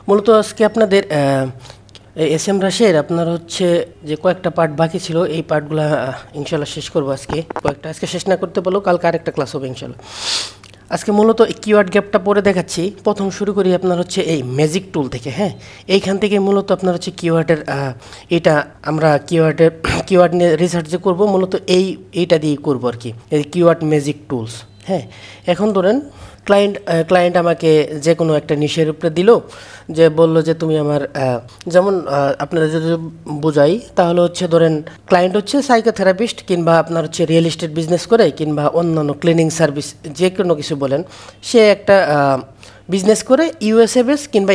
মূলত আজকে আপনাদের এসএম রাশের আপনার হচ্ছে যে কয়েকটা পার্ট বাকি ছিল, এই পার্টগুলো ইনশাল্লাহ শেষ করবো আজকে। আজকে শেষ না করতে পারলেও কালকে আরেকটা ক্লাস হবে ইনশাল্লাহ। আজকে মূলত কিওয়ার্ড গ্যাপটা পরে দেখাচ্ছি। প্রথম শুরু করি আপনার হচ্ছে এই ম্যাজিক টুল থেকে। হ্যাঁ, এইখান থেকে মূলত আপনার হচ্ছে কিওয়ার্ডের এটা আমরা কিওয়ার্ড নিয়ে রিসার্চ যে করবো মূলত এইটা দিয়ে করবো আর কি, এই কিওয়ার্ড ম্যাজিক টুলস। হ্যাঁ, এখন ধরেন ক্লায়েন্ট আমাকে যে কোনো একটা নিশের উপরে দিল, যে বললো যে তুমি আমার যেমন আপনারা যদি বোঝাই তাহলে হচ্ছে ধরেন ক্লায়েন্ট হচ্ছে সাইকোথেরাপিস্ট কিংবা আপনার হচ্ছে রিয়েল এস্টেট বিজনেস করে কিংবা অন্যান্য ক্লিনিং সার্ভিস যে কোনো কিছু বলেন, সে একটা বিজনেস করে ইউএসএ বেস কিংবা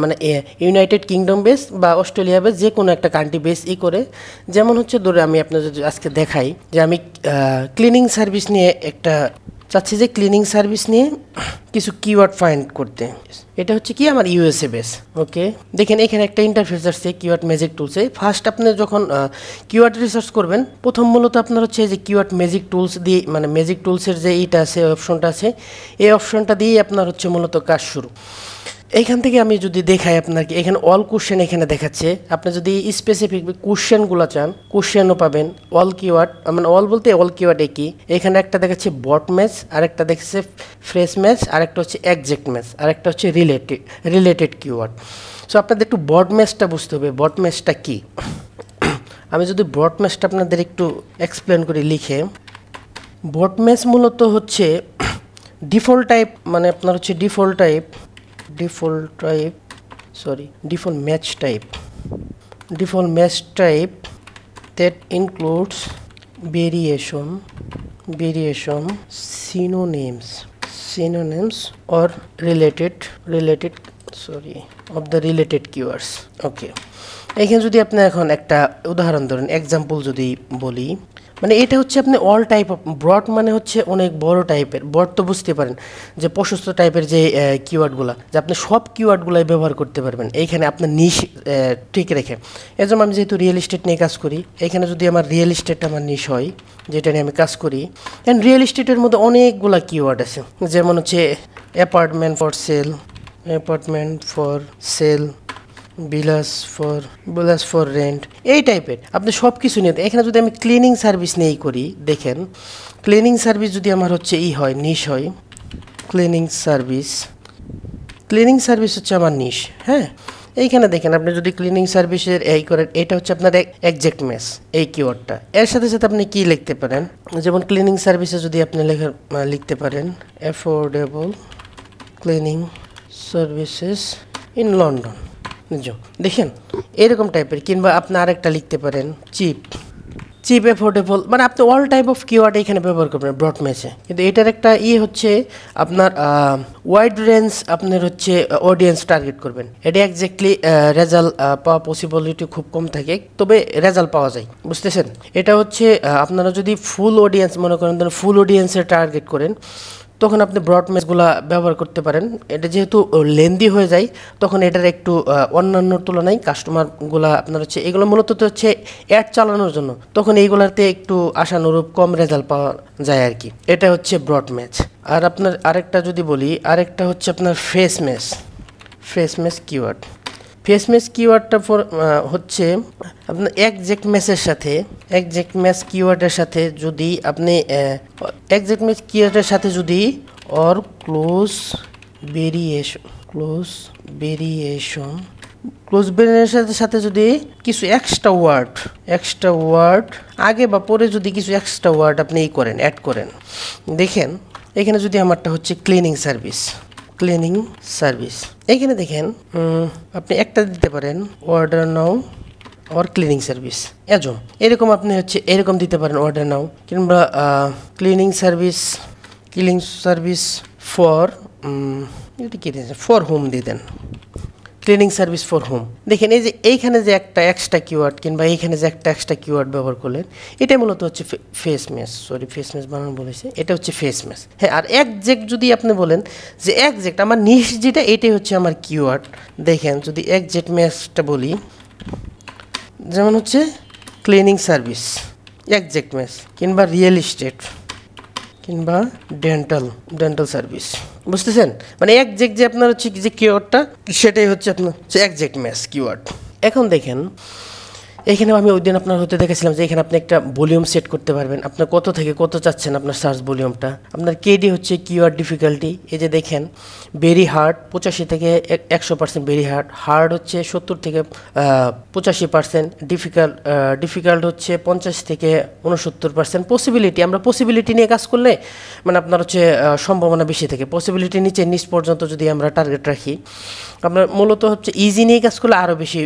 মানে ইউনাইটেড কিংডম বেস বা অস্ট্রেলিয়া বেস যে কোনো একটা কান্ট্রি বেস করে। যেমন হচ্ছে ধরে আমি আপনাদের আজকে দেখাই যে আমি ক্লিনিং সার্ভিস নিয়ে চাচ্ছি যে ক্লিনিং সার্ভিস নিয়ে কিছু কিওয়ার্ড ফাইন্ড করতে। এটা হচ্ছে কি আমার ইউএসএ বেস। ওকে, দেখেন এখানে একটা ইন্টারফেস আসছে কিওয়ার্ড ম্যাজিক টুলসে। ফার্স্ট আপনি যখন কিওয়ার্ড রিসার্চ করবেন প্রথম মূলত আপনার হচ্ছে যে কিওয়ার্ড ম্যাজিক টুলস দিয়ে, মানে ম্যাজিক টুলসের যে এইটা আছে অপশনটা আছে, এই অপশনটা দিয়েই আপনার হচ্ছে মূলত কাজ শুরু। এইখান থেকে আমি যদি দেখাই আপনাকে, এখানে অল কোশ্চেন এখানে দেখাচ্ছে। আপনি যদি স্পেসিফিক কোশ্চেনগুলো চান কোশ্চেনও পাবেন। অল কিওয়ার্ড মানে অল বলতে অল কিওয়ার্ড একই। এখানে একটা দেখাচ্ছে বট ম্যাচ, আরেকটা দেখাচ্ছে ফ্রেশ ম্যাচ, আরেকটা হচ্ছে এক্সাক্ট ম্যাচ, আরেকটা হচ্ছে রিলেটেড কিওয়ার্ড। সো আপনাদের একটু বট ম্যাচটা বুঝতে হবে, বট ম্যাচটা কি। আমি যদি বট ম্যাচটা আপনাদের একটু এক্সপ্লেন করি লিখে, বট ম্যাচ মূলত হচ্ছে ডিফল্ট টাইপ, মানে আপনার হচ্ছে default match type that includes variation synonyms or related of the related keywords. ওকে, এখানে যদি আপনি এখন একটা উদাহরণ ধরেন, এক্সাম্পল যদি বলি, মানে এটা হচ্ছে আপনি অল টাইপ অফ ব্রড, মানে হচ্ছে অনেক বড় টাইপের ব্রড, তো বুঝতে পারেন যে প্রশস্ত টাইপের যে কিওয়ার্ডগুলো, যে আপনি সব কিওয়ার্ডগুলাই ব্যবহার করতে পারবেন এইখানে আপনার নিশ ঠিক রেখে। এর জন্য আমি যেহেতু রিয়েল এস্টেট নিয়ে কাজ করি, এখানে যদি আমার রিয়েল এস্টেট আমার নিশ হয়, যেটা নিয়ে আমি কাজ করি, অ্যান্ড রিয়েল এস্টেটের মধ্যে অনেকগুলো কিওয়ার্ড আছে, যেমন হচ্ছে apartment for sale, Vilas for rent, এই টাইপের আপনি সব কিছু নিয়ে। এখানে যদি আমি ক্লিনিং সার্ভিস নিয়েই করি, দেখেন ক্লিনিং সার্ভিস যদি আমার হচ্ছে হয় নিশ হয়, ক্লিনিং সার্ভিস হচ্ছে আমার নিশ। হ্যাঁ, এইখানে দেখেন আপনি যদি ক্লিনিং সার্ভিসের এই করেন, এটা হচ্ছে আপনার এক্সাক্ট ম্যাচ, এই কিওয়ার্ডটা। এর সাথে সাথে আপনি কি লিখতে পারেন, যেমন ক্লিনিং সার্ভিসে যদি আপনি লিখতে পারেন affordable cleaning services in London, দেখেন এরকম টাইপের। কিংবা আপনি আরেকটা লিখতে পারেন চিপ অ্যাফোর্ডেবল, মানে আপনি অল টাইপ অফ কিওয়ার্ড এখানে ব্যবহার করবেন ব্রড ম্যাচে। কিন্তু এটার একটা হচ্ছে আপনার ওয়াইড রেঞ্জ, আপনার হচ্ছে অডিয়েন্স টার্গেট করবেন। এটা এক্স্যাক্টলি রেজাল্ট পাওয়া পসিবিলিটি খুব কম থাকে, তবে রেজাল্ট পাওয়া যায়, বুঝতেছেন। এটা হচ্ছে আপনারা যদি ফুল অডিয়েন্স মনে করেন, ফুল অডিয়েন্সের টার্গেট করেন, তখন আপনি ব্রড ম্যাচগুলা ব্যবহার করতে পারেন। এটা যেহেতু লেন্দি হয়ে যায়, তখন এটার একটু অন্যান্য তুলনায় কাস্টমারগুলা আপনার হচ্ছে এগুলো মূলত তো হচ্ছে অ্যাড চালানোর জন্য, তখন এইগুলাতে একটু আশানুরূপ কম রেজাল্ট পাওয়া যায় আর কি। এটা হচ্ছে ব্রড ম্যাচ। আর আপনার আরেকটা যদি বলি, আরেকটা হচ্ছে আপনার phrase match keyword. Phrase match কিওয়ার্ডটা হচ্ছে আপনার এক্সাক্ট ম্যাচ কিওয়ার্ডের সাথে যদি আপনি এক্সাক্ট ম্যাচ কিওয়ার্ডের সাথে যদি অর ক্লোজ ভেরিয়েশনের সাথে যদি কিছু এক্সট্রা ওয়ার্ড আগে বা পরে যদি কিছু এক্সট্রা ওয়ার্ড আপনি অ্যাড করেন। দেখেন এখানে যদি আমারটা হচ্ছে ক্লিনিং সার্ভিস, এইখানে দেখেন আপনি একটা দিতে পারেন order now or cleaning service, এরকম আপনি হচ্ছে এরকম দিতে পারেন অর্ডার নাও, কিংবা ক্লিনিং সার্ভিস ফর হোম দিয়ে দেন, ক্লিনিং সার্ভিস ফর হোম। দেখেন এই যে এইখানে যে একটা এক্সট্রা কিওয়ার্ড কিংবা এইখানে যে একটা এক্সট্রা কিওয়ার্ড ব্যবহার করলেন, এটা মূলত হচ্ছে ফেস ম্যাচ বানানো বলেছে, এটা হচ্ছে ফেস ম্যাচ। হ্যাঁ, আর এক্সাক্ট যদি আপনি বলেন যে এক্সাক্ট আমার নিশ যেটা, এটাই হচ্ছে আমার কিওয়ার্ড। দেখেন যদি এক্সাক্ট ম্যাচটা বলি, যেমন হচ্ছে ক্লিনিং সার্ভিস এক্সাক্ট ম্যাচ, কিংবা রিয়েল এস্টেট কিংবা ডেন্টাল সার্ভিস। বুঝতেছেন? মানে একজ্যাক্ট যে আপনার হচ্ছে যে কিওয়ার্ডটা সেটাই হচ্ছে আপনার একজ্যাক্ট ম্যাচ কিওয়ার্ড। এখন দেখেন এখানে আমি ওই দিন আপনার হতে দেখেছিলাম যে এখানে আপনি একটা ভলিউম সেট করতে পারবেন, আপনার কত থেকে কত চাচ্ছেন আপনার সার্চ ভলিউমটা। আপনার কেডি হচ্ছে কিওয়ার্ড ডিফিকাল্টি, এই যে দেখেন ভেরি হার্ড 85 থেকে 100% ভেরি হার্ড হচ্ছে 70 থেকে 85%, ডিফিকাল্ট হচ্ছে 50 থেকে 69%। পসিবিলিটি, আমরা পসিবিলিটি নিয়ে কাজ করলে মানে আপনার হচ্ছে সম্ভাবনা বেশি থাকে। পসিবিলিটি নিচ পর্যন্ত যদি আমরা টার্গেট রাখি, আপনার মূলত হচ্ছে ইজি নিয়ে কাজ করলে আরও বেশি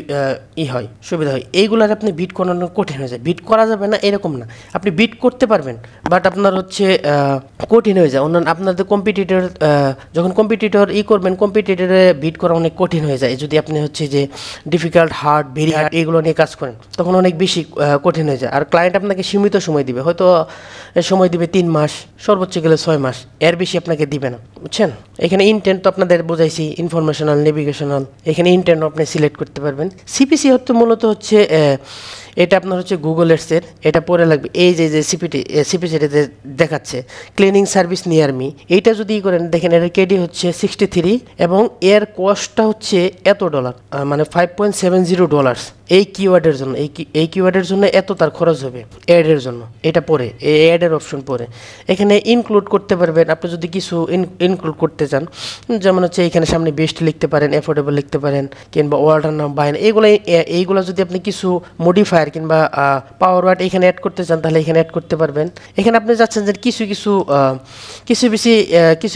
হয়, সুবিধা হয়। এইগুলার আপনি বিট করানো কঠিন হয়ে যায়। বিট করা যাবে না এরকম না, আপনি বিট করতে পারবেন, বাট আপনার হচ্ছে কঠিন হয়ে যায়। অন্যান্য আপনাদের কম্পিটিটর যখন কম্পিটিটর করবেন, কম্পিটিটরে বিট করা অনেক কঠিন হয়ে যায়। যদি আপনি হচ্ছে যে ডিফিকাল্ট, হার্ড, ভেরি হার্ড এগুলো নিয়ে কাজ করেন, তখন অনেক বেশি কঠিন হয়ে যায়। আর ক্লায়েন্ট আপনাকে সীমিত সময় দিবে, হয়তো সময় দিবে 3 মাস, সর্বোচ্চ গেলে 6 মাস, এর বেশি আপনাকে দিবে না। বুঝছেন? এখানে ইনটেন্ট তো আপনাদের বোঝাইছি, ইনফরমেশনাল, নেভিগেশনাল, এখানে ইনটেন্ট আপনি সিলেক্ট করতে পারবেন। সিপিসি হচ্ছে মূলত হচ্ছে এটা আপনার হচ্ছে গুগল এডসের, এটা পরে লাগবে। এই যে সিপিসিটিতে দেখাচ্ছে ক্লিনিং সার্ভিস নিয়ার মি, এইটা যদি করেন দেখেন এর কেডি হচ্ছে 63 এবং এর কস্টটা হচ্ছে এত ডলার, মানে $5.70 এই কিওয়ার্ডের জন্য। এই কিওয়ার্ডের জন্য এত তার খরচ হবে অ্যাডের জন্য। এটা পরে এই অ্যাডের অপশন পরে এখানে ইনক্লুড করতে পারবেন। আপনি যদি কিছু ইনক্লুড করতে চান, যেমন হচ্ছে এখানে সামনে বেস্ট লিখতে পারেন, অ্যাফোর্ডেবল লিখতে পারেন, কিংবা ওয়ার্ডার নাম বাইন, এইগুলো যদি আপনি কিছু মডিফায়ার কিংবা পাওয়ার ওয়ার্ড এখানে অ্যাড করতে চান তাহলে এখানে অ্যাড করতে পারবেন। এখানে আপনি যাচ্ছেন যে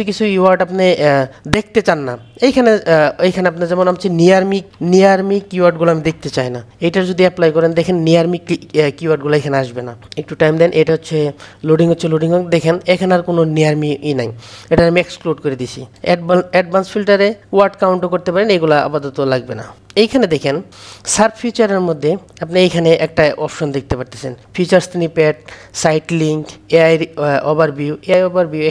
কিছু ওয়ার্ড আপনি দেখতে চান না, এইখানে আপনি যেমন আমি নিয়ারমি কিওয়ার্ডগুলো আমি দেখতে চাই না, এটা যদি অ্যাপ্লাই করেন দেখেন নিয়ারমি কিওয়ার্ডগুলো এখানে আসবে না। একটু টাইম দেন, এটা হচ্ছে লোডিং দেখেন এখানে আর কোনো নিয়ারমি নাই, এটা আমি এক্সক্লুড করে দিছি। অ্যাডভান্স ফিল্টারে ওয়ার্ড কাউন্টও করতে পারেন, এগুলো আপাতত লাগবে না। এইখানে দেখেন সার্চ ফিচারের মধ্যে আপনি এইখানে একটা অপশন দেখতে পারতেছেন, feature snippet, site link, AI overview.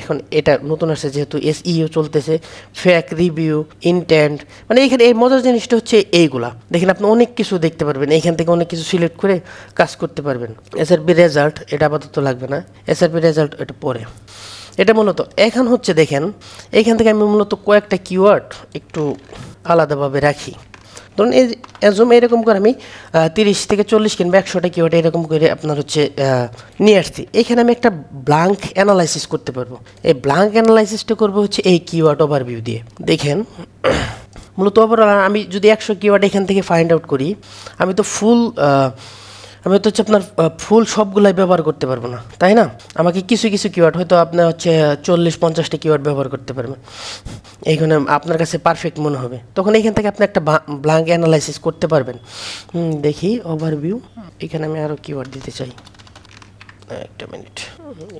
এখন এটা নতুন আসছে যেহেতু SEO চলতেছে, ফ্যাক রিভিউ, ইনটেন্ট, মানে এখানে এই মজার জিনিসটা হচ্ছে এইগুলা দেখেন আপনি অনেক কিছু দেখতে পারবেন, এইখান থেকে অনেক কিছু সিলেক্ট করে কাজ করতে পারবেন। SRP রেজাল্ট এটা আপাতত লাগবে না, SRP রেজাল্ট এটা পরে। এটা মূলত এখন হচ্ছে দেখেন এইখান থেকে আমি মূলত কয়েকটা কিওয়ার্ড একটু আলাদাভাবে রাখি। ধরুন এরকম করে আমি 30 থেকে 40 কিংবা 100টা কিওয়ার্ড এরকম করে আপনার হচ্ছে নিয়ে আসছি। এখানে আমি একটা ব্লাঙ্ক অ্যানালাইসিস করতে পারবো। এই ব্লাঙ্ক অ্যানালাইসিসটা করবো হচ্ছে এই কিওয়ার্ড ওভারভিউ দিয়ে। দেখেন মূলত আমি যদি 100 কিওয়ার্ড এখান থেকে ফাইন্ড আউট করি, আমি তো হচ্ছে আপনার ফুল সবগুলাই ব্যবহার করতে পারবো না, তাই না? আমাকে কিছু কিওয়ার্ড হয়তো আপনার হচ্ছে 40-50টা কিওয়ার্ড ব্যবহার করতে পারবেন, এইখানে আপনার কাছে পারফেক্ট মনে হবে। তখন এইখান থেকে আপনি একটা ব্লাঙ্ক অ্যানালাইসিস করতে পারবেন। দেখি ওভারভিউ, এখানে আমি আরও কিওয়ার্ড দিতে চাই। একটা মিনিট,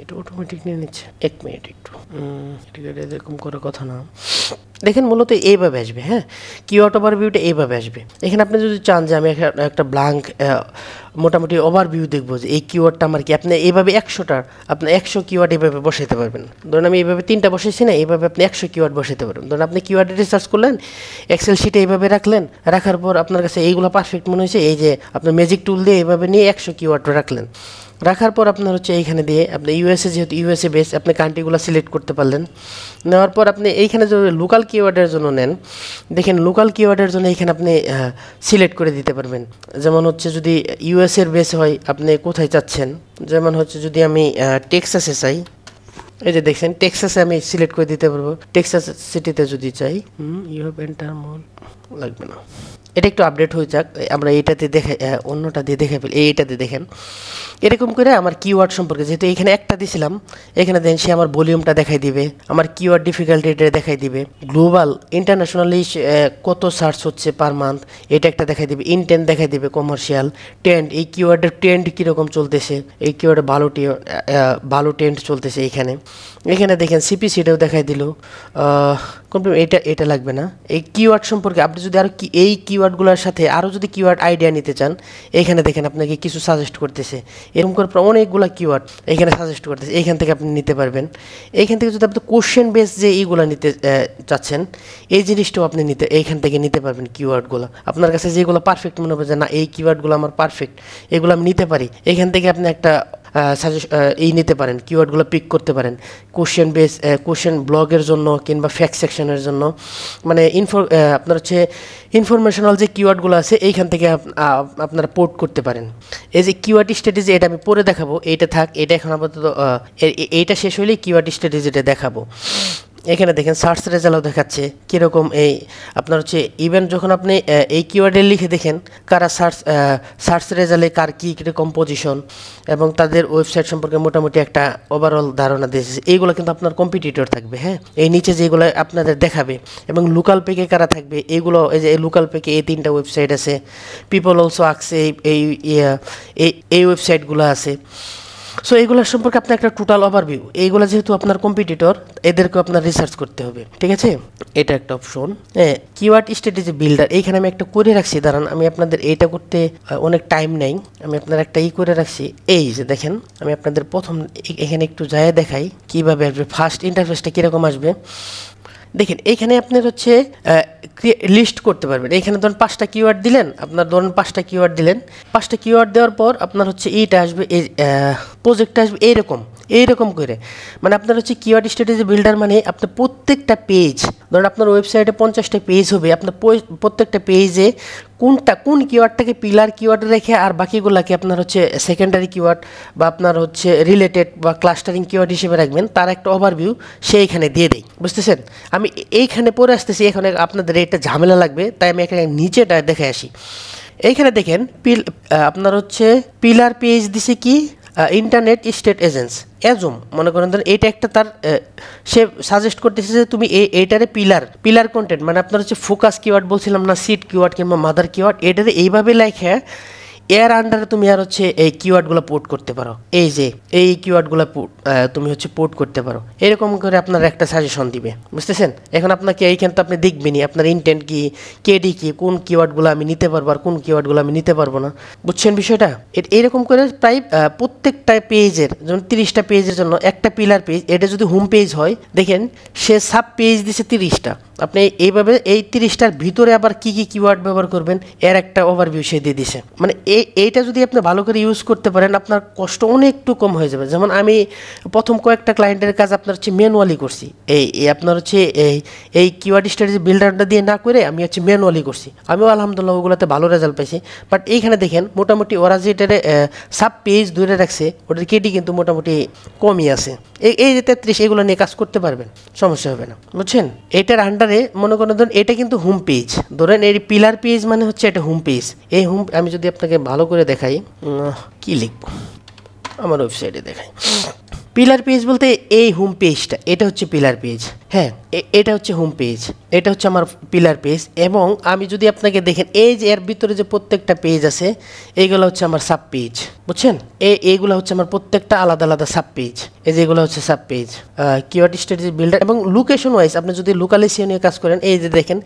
এটা অটোমেটিক নিয়ে নিচ্ছে, 1 মিনিট একটু, এরকম করে কথা না। দেখেন মূলত এইভাবে আসবে, হ্যাঁ, কিওয়ার্ড ওভারভিউটা এইভাবে আসবে। এখানে আপনি যদি চান যে আমি একটা ব্লাঙ্ক মোটামুটি ওভারভিউ দেখবো যে এই কিওয়ার্ডটা আমার কি, আপনি এইভাবে 100 কিওয়ার্ড এইভাবে বসাইতে পারবেন। ধরুন আমি এইভাবে 3টা বসাইছি না, এইভাবে আপনি 100 কিওয়ার্ড বসাইতে পারবেন। ধরুন আপনি কিওয়ার্ডে রিসার্চ করলেন, এক্সেল শিটে এইভাবে রাখার পর আপনার কাছে এইগুলো পারফেক্ট মনে হয়েছে, এই যে আপনার ম্যাজিক টুল দিয়ে এইভাবে নিয়ে 100 কিওয়ার্ড রাখার পর আপনার হচ্ছে এইখানে দিয়ে আপনি যেহেতু ইউএসএ বেস, আপনি কান্ট্রিগুলো সিলেক্ট করতে পারলেন। নেওয়ার পর আপনি এইখানে যদি লোকাল কিওয়ার্ডের জন্য নেন, দেখেন লোকাল কিওয়ার্ডের জন্য এখানে আপনি সিলেক্ট করে দিতে পারবেন। যেমন হচ্ছে যদি ইউএসএর বেস হয় আপনি কোথায় চাচ্ছেন, যেমন হচ্ছে যদি আমি টেক্সাসে চাই, এই যে দেখছেন টেক্সাসে আমি সিলেক্ট করে দিতে পারবো। টেক্সাস সিটিতে যদি চাই, ইউ হ্যাভ এন্টার মোর, লাগবে না, এটা একটু আপডেট হয়ে যাক, আমরা এইটাতে অন্যটা দিয়ে দেখে ফেলি। এইটাতে দেখেন এরকম করে আমার কিওয়ার্ড সম্পর্কে, যেহেতু এখানে একটা দিয়েছিলাম, এখানে দেন সে আমার ভলিউমটা দেখাই দিবে, আমার কিওয়ার্ড ডিফিকাল্টি এটা দেখাই দিবে, গ্লোবাল ইন্টারন্যাশনালি কত সার্চ হচ্ছে পার মান্থ এটা একটা দেখাই দিবে, ইনটেন্ট দেখাই দিবে, কমার্শিয়াল, ট্রেন্ড, এই কিওয়ার্ডের ট্রেন্ড কীরকম চলতেছে, এই কিওয়ার্ডে ভালো ট্রেন্ড চলতেছে। এখানে দেখেন সিপিসিটাও দেখাই দিল। এটা লাগবে না। এই কিওয়ার্ড সম্পর্কে আপনি যদি আরও এই কিওয়ার্ডগুলোর সাথে আরও যদি কিওয়ার্ড আইডিয়া নিতে চান, এখানে দেখেন আপনাকে কিছু সাজেস্ট করতেছে, এরকম করে অনেকগুলো কিওয়ার্ড এখানে সাজেস্ট করতেছে, এইখান থেকে আপনি নিতে পারবেন। এইখান থেকে যদি আপনি কোশ্চেন বেস যে এইগুলো নিতে চাচ্ছেন, এই জিনিসটাও আপনি এইখান থেকে নিতে পারবেন। কিওয়ার্ডগুলো আপনার কাছে যেগুলো পারফেক্ট মনে হবে যে না এই কিওয়ার্ডগুলো আমার পারফেক্ট, এগুলো আমি নিতে পারি, এখান থেকে আপনি একটা এই নিতে পারেন, কিওয়ার্ডগুলো পিক করতে পারেন কোশ্চেন ব্লগের জন্য কিংবা ফ্যাক্ট সেকশনের জন্য। মানে আপনার হচ্ছে ইনফরমেশনাল যে কিওয়ার্ডগুলো আছে এইখান থেকে আপনারা পোর্ট করতে পারেন। এই যে কিওয়ার্ড স্ট্র্যাটেজি, এটা আমি পরে দেখাবো, এইটা থাক, এটা এখন আপাতত এইটা শেষ হলেই কিওয়ার্ড স্ট্র্যাটেজিটা দেখাবো। এখানে দেখেন সার্চ রেজাল্টও দেখাচ্ছে কীরকম। এই আপনার হচ্ছে ইভেন যখন আপনি এই কিওয়ার্ডে লিখে দেখেন কারা সার্চ রেজাল্টে কার কী কীরকম পজিশন এবং তাদের ওয়েবসাইট সম্পর্কে মোটামুটি একটা ওভারঅল ধারণা দিয়েছে, এইগুলো কিন্তু আপনার কম্পিটিটর থাকবে। হ্যাঁ, এই নিচে যেগুলো আপনাদের দেখাবে এবং লোকাল পেকে কারা থাকবে এইগুলো, এই যে লোকাল পেকে এই 3টা ওয়েবসাইট আছে, পিপল অলসো আক্সে এই ওয়েবসাইটগুলো আছে। সো এইগুলোর সম্পর্কে আপনার একটা টোটাল ওভারভিউ, এইগুলো যেহেতু আপনার কম্পিটিটর এদেরকে আপনার রিসার্চ করতে হবে, ঠিক আছে। এটা একটা অপশন। হ্যাঁ, কিওয়ার্ড স্ট্র্যাটেজি বিল্ডার, এইখানে আমি একটা করে রাখছি, দাঁড়ান আমি আপনাদের এইটা করতে অনেক টাইম নেই, আমি আপনার একটা করে রাখছি। এই যে দেখেন, আমি আপনাদের প্রথম এখানে একটু যায় দেখাই কীভাবে আসবে, ফার্স্ট ইন্টারফেসটা কীরকম আসবে। দেখেন এইখানে আপনার হচ্ছে লিস্ট করতে পারবেন। এইখানে ধরুন 5টা কিওয়ার্ড দিলেন, আপনার ধরুন 5টা কিওয়ার্ড দিলেন, 5টা কিওয়ার্ড দেওয়ার পর আপনার হচ্ছে এইটা আসবে, এই প্রজেক্টটা আসবে এইরকম করে। মানে আপনার হচ্ছে কিওয়ার্ড স্ট্র্যাটেজি বিল্ডার মানে আপনার প্রত্যেকটা পেজ, ধরুন আপনার ওয়েবসাইটে 50টা পেজ হবে, আপনার প্রত্যেকটা পেজে কোন কিওয়ার্ডটাকে পিলার কিওয়ার্ড রেখে আর বাকিগুলোকে আপনার হচ্ছে সেকেন্ডারি কিওয়ার্ড বা আপনার হচ্ছে রিলেটেড বা ক্লাস্টারিং কিওয়ার্ড হিসেবে রাখবেন, তার একটা ওভারভিউ সে এখানে দিয়ে দেয়, বুঝতেছেন। আমি এইখানে পরে আসতেছি, এখানে আপনাদের এটা ঝামেলা লাগবে, তাই আমি এখানে নিচেটা দেখে আসি। এইখানে দেখেন আপনার হচ্ছে পিলার পেজ দিছে কি, ইন্টারনেট স্টেট এজেন্টস এজম, মনে করেন ধরেন এইটা একটা তার সে সাজেস্ট করতেছে যে তুমি এইটারে পিলার কন্টেন্ট, মানে আপনার হচ্ছে ফোকাস কিওয়ার্ড বলছিলাম না, সিট কিওয়ার্ড কিংবা মাদার কিওয়ার্ড, এটারে এইভাবে লেখে এর আন্ডারে তুমি আর হচ্ছে এই কিওয়ার্ডগুলো পোর্ট করতে পারো। এই যে এই কিওয়ার্ডগুলো তুমি হচ্ছে পোর্ট করতে পারো, এরকম করে আপনার একটা সাজেশন দিবে, বুঝতেছেন। এখন আপনাকে এইখানে তো আপনি দেখবেনই আপনার ইন্টেন্ট কি, কেডি কি, কোন কিওয়ার্ডগুলো আমি নিতে পারবো আর কোন কিওয়ার্ডগুলো আমি নিতে পারবো না, বুঝছেন বিষয়টা। এরকম করে প্রায় প্রত্যেকটা পেজের, যেমন 30টা পেজের জন্য একটা পিলার পেজ, এটা যদি হোম পেজ হয়, দেখেন সে সাব পেজ দিছে 30টা, আপনি এইভাবে এই 30টার ভিতরে আবার কি কি কিওয়ার্ড ব্যবহার করবেন এর একটা ওভারভিউ সে দিয়ে দিছে। মানে এইটা যদি আপনি ভালো করে ইউজ করতে পারেন আপনার কষ্ট অনেকটু কম হয়ে যাবে। যেমন আমি প্রথম কয়েকটা ক্লায়েন্টের কাজ আপনার হচ্ছে ম্যানুয়ালি করছি, এই আপনার হচ্ছে এই কিওয়ার্ড স্ট্র্যাটেজি বিল্ডারটা দিয়ে না করে আমি হচ্ছে ম্যানুয়ালি করছি, আমিও আলহামদুলিল্লাহ ওগুলোতে ভালো রেজাল্ট পাইছি। বাট এইখানে দেখেন মোটামুটি ওরা যেটারে সাব পেজ ধরে রাখছে ওটার কেডি কিন্তু মোটামুটি কমই আছে। এই যে 33 এগুলো নিয়ে কাজ করতে পারবেন, সমস্যা হবে না, বুঝছেন। এটার আন্ডারে মনে করেন ধরেন এটা কিন্তু হোম পেজ, ধরেন এই পিলার পেজ মানে হচ্ছে এটা হোম পেজ। এই হোম আমি যদি আপনাকে ভালো করে দেখাই, কি লিখব আমার ওয়েবসাইটে দেখাই, পিলার পেজ বলতে এই হোম পেজটা, এটা হচ্ছে পিলার পেজ। হ্যাঁ, এটা হচ্ছে হোম পেজ, এটা হচ্ছে আমার পিলার পেজ। এবং আমি যদি আপনাকে দেখেন এই যে এর ভিতরে যে প্রত্যেকটা পেজ আছে এইগুলো হচ্ছে আমার সাব পেজ, বুঝছেন। এইগুলো হচ্ছে আমার প্রত্যেকটা আলাদা আলাদা সাব পেজ, এই যে এগুলো হচ্ছে sub page. Keyword strategy builder এবং লোকেশন ওয়াইজ আপনি যদি লোকালাইজেশন নিয়ে কাজ করেন, এই যে দেখেন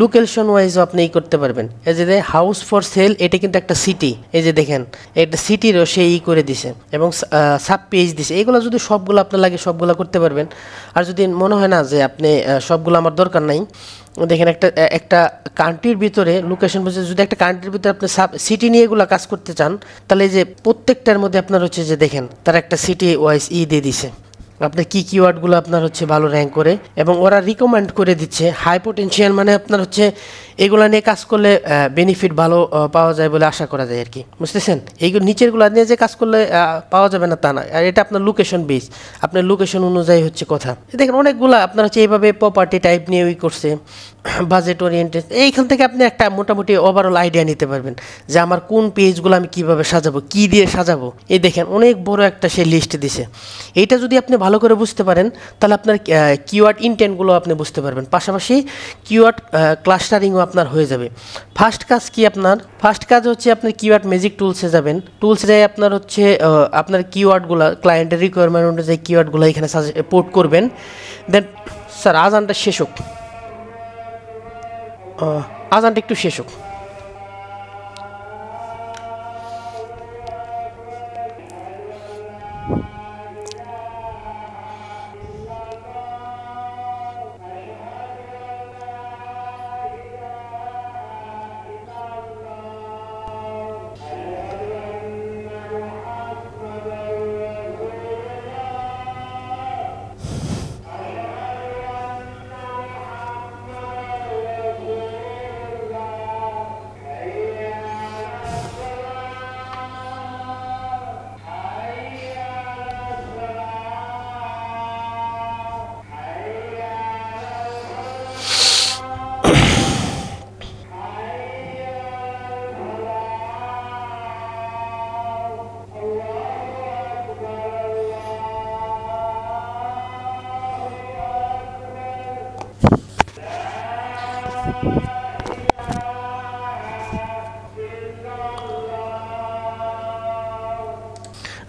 লোকেশন ওয়াইজও আপনি করতে পারবেন। এই যে হাউস ফর সেল, এটা কিন্তু একটা সিটি, এই যে দেখেন এটা সিটিরও সে করে দিছে এবং সাব পেজ দিছে। এগুলো যদি সবগুলো আপনার লাগে সবগুলো করতে পারবেন। আর যদি মনে হয় না যে আপনি সবগুলো আমার দরকার নাই, দেখেন একটা কান্ট্রির ভিতরে লোকেশন বলছে, যদি একটা কান্ট্রির ভিতরে আপনি সিটি নিয়ে এগুলো কাজ করতে চান, তাহলে এই যে প্রত্যেকটার মধ্যে আপনার হচ্ছে যে দেখেন তার একটা সিটি ওয়াইজ দিয়ে দিছে, আপনার কি কিওয়ার্ডগুলো আপনার হচ্ছে ভালো র্যাঙ্ক করে এবং ওরা রিকমেন্ড করে দিচ্ছে হাই পোটেনশিয়াল, মানে আপনার হচ্ছে এগুলো নিয়ে কাজ করলে বেনিফিট ভালো পাওয়া যায় বলে আশা করা যায় আর কি, বুঝতেছেন। এইগুলো নিচেরগুলো নিয়ে যে কাজ করলে পাওয়া যাবে না তা না, আর এটা আপনার লোকেশন বেস, আপনার লোকেশন অনুযায়ী হচ্ছে কথা। দেখেন অনেকগুলো আপনার হচ্ছে এইভাবে প্রপার্টি টাইপ নিয়ে করছে, বাজেট ওরিয়েন্টেড। এইখান থেকে আপনি একটা মোটামুটি ওভারঅল আইডিয়া নিতে পারবেন যে আমার কোন পেজগুলো আমি কীভাবে সাজাবো, কী দিয়ে সাজাবো। এই দেখেন অনেক বড় একটা সে লিস্ট দিছে। এইটা যদি আপনি ভালো করে বুঝতে পারেন তাহলে আপনার কিওয়ার্ড ইনটেন্টগুলো আপনি বুঝতে পারবেন, পাশাপাশি কিওয়ার্ড ক্লাস্টারিংও আপনার হয়ে যাবে। ফার্স্ট কাজ কি আপনার? ফার্স্ট কাজ হচ্ছে আপনি কিওয়ার্ড ম্যাজিক টুলসে যাবেন, টুলসে যাই আপনার হচ্ছে আপনার কিওয়ার্ডগুলো ক্লায়েন্টের রিকোয়ারমেন্ট অনুযায়ী কিওয়ার্ডগুলো এখানে পোর্ট করবেন। দেন স্যার আজানটা শেষ হোক, আজানটা একটু শেষ হোক।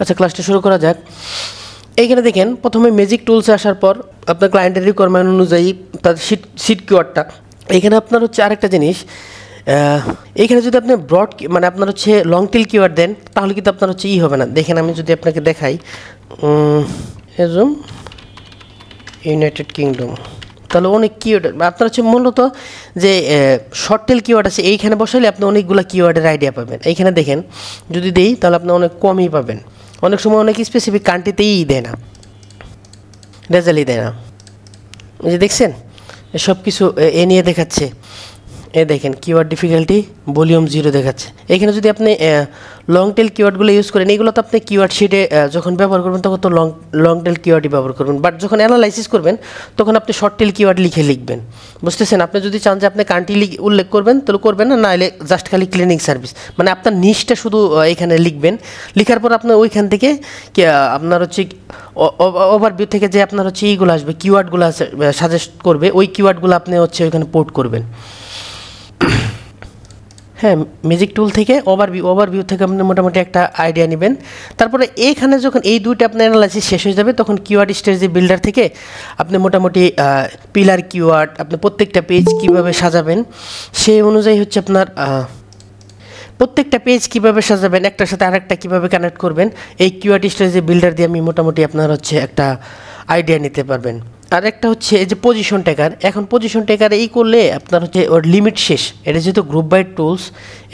আচ্ছা, ক্লাসটা শুরু করা যাক। এইখানে দেখেন প্রথমে ম্যাজিক টুলসে আসার পর আপনার ক্লায়েন্টের রিকোয়ারমেন্ট অনুযায়ী তার সিট কিওয়ার্ডটা, এইখানে আপনার হচ্ছে আরেকটা জিনিস, এইখানে যদি আপনি ব্রড মানে আপনার হচ্ছে লং টেল কিওয়ার্ড দেন তাহলে কিন্তু আপনার হচ্ছে হবে না। দেখেন আমি যদি আপনাকে দেখাই, এজম ইউনাইটেড কিংডম, তাহলে অনেক কিওয়ার্ড আপনার হচ্ছে মূলত যে শর্ট টেল কিওয়ার্ড আছে এইখানে বসাইলে আপনি অনেকগুলো কিওয়ার্ডের আইডিয়া পাবেন। এইখানে দেখেন যদি দেই তাহলে আপনি অনেক কমই পাবেন, অনেক সময় অনেক স্পেসিফিক কান্ট্রিতেই দেয় না, রেজাল্টই দেয় না। এই যে দেখছেন সব কিছু এ নিয়ে দেখাচ্ছে, এ দেখেন কিওয়ার্ড ডিফিকাল্টি ভলিউম 0 দেখাচ্ছে। এখানে যদি আপনি লং টেল কিওয়ার্ডগুলো ইউজ করেন, এগুলো তো আপনি কিওয়ার্ড শিটে যখন ব্যবহার করবেন তখন তো লং টেল কিওয়ার্ডই ব্যবহার করবেন, বাট যখন অ্যানালাইসিস করবেন তখন আপনি শর্ট টেল কিওয়ার্ড লিখবেন। বুঝতেছেন? আপনি যদি চান যে আপনি কান্ট্রি উল্লেখ করবেন তাহলে করবেন না, নাহলে জাস্ট খালি ক্লিনিং সার্ভিস মানে আপনার নিশটা শুধু এখানে লিখবেন। লিখার পর আপনার ওইখান থেকে আপনার হচ্ছে ওভারভিউ থেকে যে আপনার হচ্ছে এইগুলো আসবে কিওয়ার্ডগুলো সাজেস্ট করবে, ওই কিওয়ার্ডগুলো আপনি হচ্ছে ওইখানে পোর্ট করবেন। হ্যাঁ, ম্যাজিক টুল থেকে ওভারভিউ থেকে আপনি মোটামুটি একটা আইডিয়া নেবেন। তারপরে এইখানে যখন এই দুইটা আপনার অ্যানালাইসিস শেষ হয়ে যাবে তখন কিওয়ার্ড স্ট্র্যাটেজি বিল্ডার থেকে আপনি মোটামুটি পিলার কিওয়ার্ড আপনি প্রত্যেকটা পেজ কীভাবে সাজাবেন সেই অনুযায়ী হচ্ছে আপনার প্রত্যেকটা পেজ কীভাবে সাজাবেন, একটার সাথে আরেকটা কীভাবে কানেক্ট করবেন, এই কিওয়ার্ড স্ট্র্যাটেজি বিল্ডার দিয়ে আমি মোটামুটি আপনার হচ্ছে একটা আইডিয়া নিতে পারবেন। আর একটা হচ্ছে এই যে পজিশন ট্যাগার, এখন পজিশন ট্যাগার এই করলে আপনার হচ্ছে ওর লিমিট শেষ। এটা যেহেতু গ্রুপ বাই টুলস,